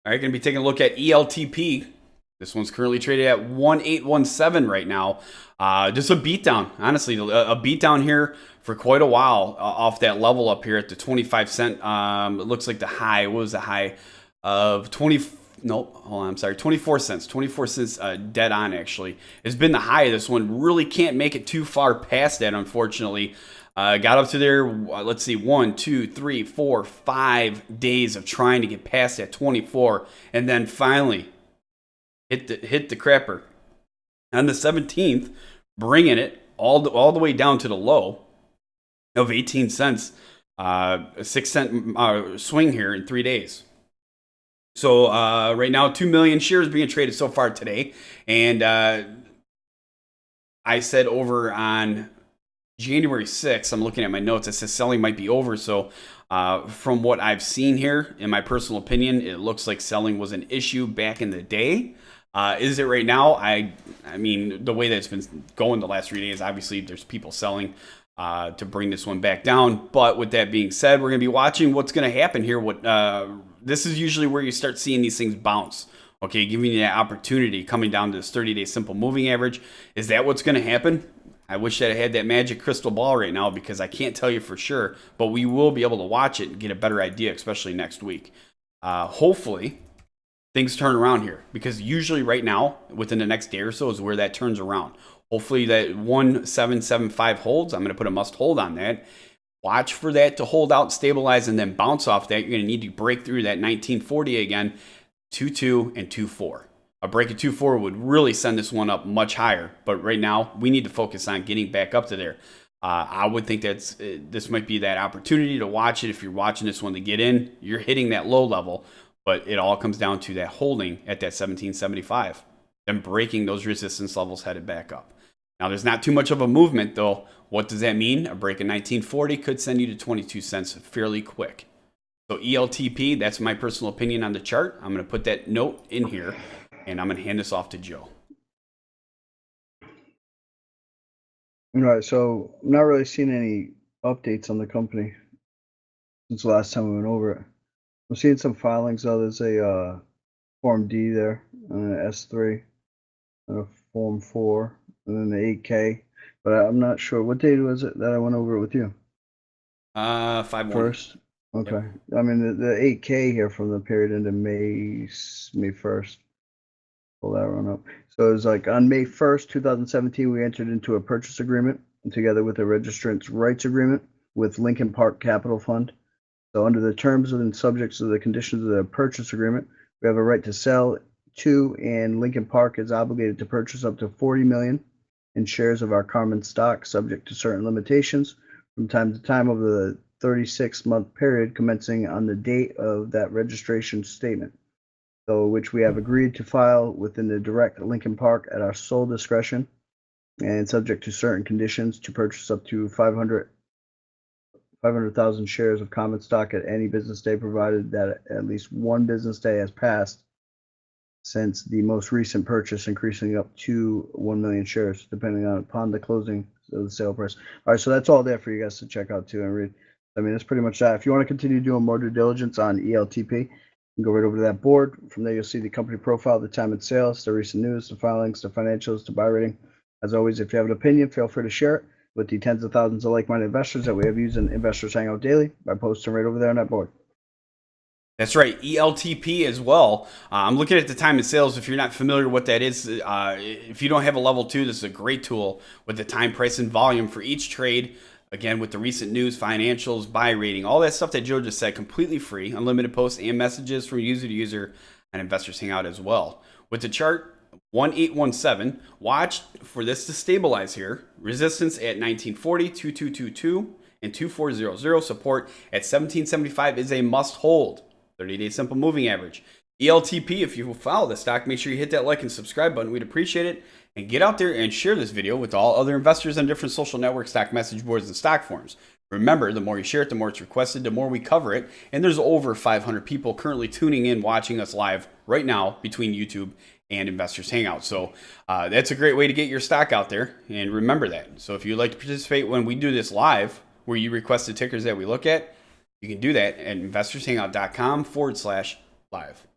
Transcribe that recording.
All right, going to be taking a look at ELTP. This one's currently traded at 1817 right now. Just a beatdown, honestly, a beatdown here for quite a while off that level up here at the 25 cent. It looks like the high, what was the high of 20? No, hold on, I'm sorry, 24 cents. 24 cents dead on, actually. It's been the high of this one. Really can't make it too far past that, unfortunately. Got up to there, let's see, 1, 2, 3, 4, 5 days of trying to get past that 24, and then finally hit the crapper on the 17th, bringing it all the way down to the low of 18 cents, a 6-cent swing here in 3 days. So right now, 2 million shares being traded so far today, and I said over on January 6th, I'm looking at my notes, it says selling might be over. So from what I've seen here, in my personal opinion, it looks like selling was an issue back in the day. Is it right now? I mean, the way that it's been going the last 3 days, obviously there's people selling to bring this one back down. But with that being said, we're going to be watching what's going to happen here. This is usually where you start seeing these things bounce. Okay, giving you that opportunity, coming down to this 30-day simple moving average. Is that what's going to happen? I wish that I had that magic crystal ball right now, because I can't tell you for sure, but we will be able to watch it and get a better idea, especially next week. Hopefully, things turn around here, because usually right now, within the next day or so, is where that turns around. Hopefully that 1775 holds. I'm going to put a must hold on that. Watch for that to hold out, stabilize, and then bounce off that. You're going to need to break through that 1940 again, 2.2 and 2.4. A break of 2.4 would really send this one up much higher, but right now we need to focus on getting back up to there. I would think this might be that opportunity to watch it. If you're watching this one to get in, you're hitting that low level, but it all comes down to that holding at that 1775 and breaking those resistance levels headed back up. Now, there's not too much of a movement, though. What does that mean? A break in 1940 could send you to 22 cents fairly quick. So ELTP, that's my personal opinion on the chart. I'm going to put that note in here, and I'm going to hand this off to Joe. All right, so I'm not really seeing any updates on the company since the last time we went over it. I'm seeing some filings, though. There's a Form D there, and an S3, and a Form 4, and then the 8K. But I'm not sure. What date was it that I went over it with you? 5-1. First? Okay. Yep. I mean, the 8K here from the period into May 1st. Pull that one up. So it was like on May 1st, 2017, we entered into a purchase agreement together with a registrant's rights agreement with Lincoln Park Capital Fund. So under the terms and subjects of the conditions of the purchase agreement, we have a right to sell to, and Lincoln Park is obligated to purchase up to 40 million in shares of our common stock, subject to certain limitations, from time to time over the 36-month period commencing on the date of that registration statement. So which we have agreed to file within the direct Lincoln Park at our sole discretion, and subject to certain conditions, to purchase up to 500,000 shares of common stock at any business day, provided that at least one business day has passed since the most recent purchase, increasing up to 1 million shares, depending upon the closing of the sale price. All right, so that's all there for you guys to check out too and read. I mean, that's pretty much that. If you want to continue doing more due diligence on ELTP, you can go right over to that board. From there, you'll see the company profile, the time and sales, the recent news, the filings, the financials, the buy rating. As always, if you have an opinion, feel free to share it with the tens of thousands of like-minded investors that we have used in Investors Hangout Daily by posting right over there on that board. That's right, ELTP as well. I'm looking at the time and sales. If you're not familiar with what that is, if you don't have a level 2, this is a great tool with the time, price, and volume for each trade. Again, with the recent news, financials, buy rating, all that stuff that Joe just said, completely free, unlimited posts and messages from user to user and Investors Hangout as well. With the chart 1817, watch for this to stabilize here. Resistance at 1940, 2222, and 2400. Support at 1775 is a must hold. 30-day simple moving average. ELTP, if you follow the stock, make sure you hit that like and subscribe button. We'd appreciate it. And get out there and share this video with all other investors on different social networks, stock message boards, and stock forums. Remember, the more you share it, the more it's requested, the more we cover it. And there's over 500 people currently tuning in, watching us live right now between YouTube and Investors Hangout. So that's a great way to get your stock out there. And remember that. So if you'd like to participate when we do this live, where you request the tickers that we look at, you can do that at investorshangout.com/live.